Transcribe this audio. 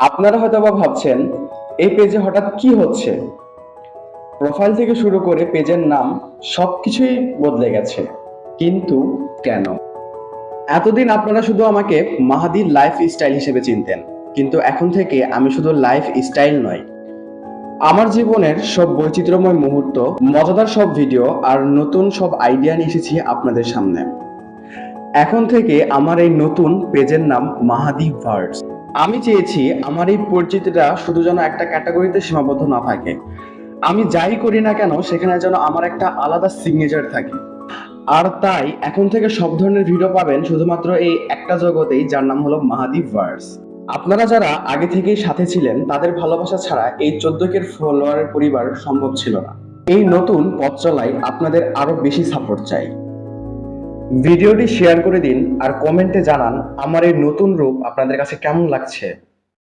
আপনারা হয়তোবা ভাবছেন এই পেজে হঠাৎ কি হচ্ছে। প্রোফাইল থেকে শুরু করে পেজের নাম সবকিছুই বদলে গেছে, কিন্তু কেন? এতদিন আপনারা শুধু আমাকে মাহাদি লাইফ স্টাইল হিসেবে চিনতেন, কিন্তু এখন থেকে আমি শুধু লাইফ স্টাইল নয়, আমার জীবনের সব বৈচিত্র্যময় মুহূর্ত, মজাদার সব ভিডিও আর নতুন সব আইডিয়া নিয়ে এসেছি আপনাদের সামনে। এখন থেকে আমার এই নতুন পেজের নাম মাহাদি ভার্স। আমি চেয়েছি আমার এই পরিচিতিটা শুধু যেন একটা ক্যাটাগরিতে সীমাবদ্ধ না থাকে। আমি যাই করি না কেন সেখানে যেন আমার একটা আলাদা সিগনেচার থাকে। আর তাই এখন থেকে সব ধরনের ভিডিও পাবেন শুধুমাত্র এই একটা জগতেই, যার নাম হলো মাহাদি ভার্স। আপনারা যারা আগে থেকেই সাথে ছিলেন তাদের ভালোবাসা ছাড়া এই 14K ফলোয়ারের পরিবার সম্ভব ছিল না। এই নতুন পথ চলায় আপনাদের আরো বেশি সাপোর্ট চাই। ভিডিওটি শেয়ার করে দিন আর কমেন্টে জানান আমার এই নতুন রূপ আপনাদের কাছে কেমন লাগছে।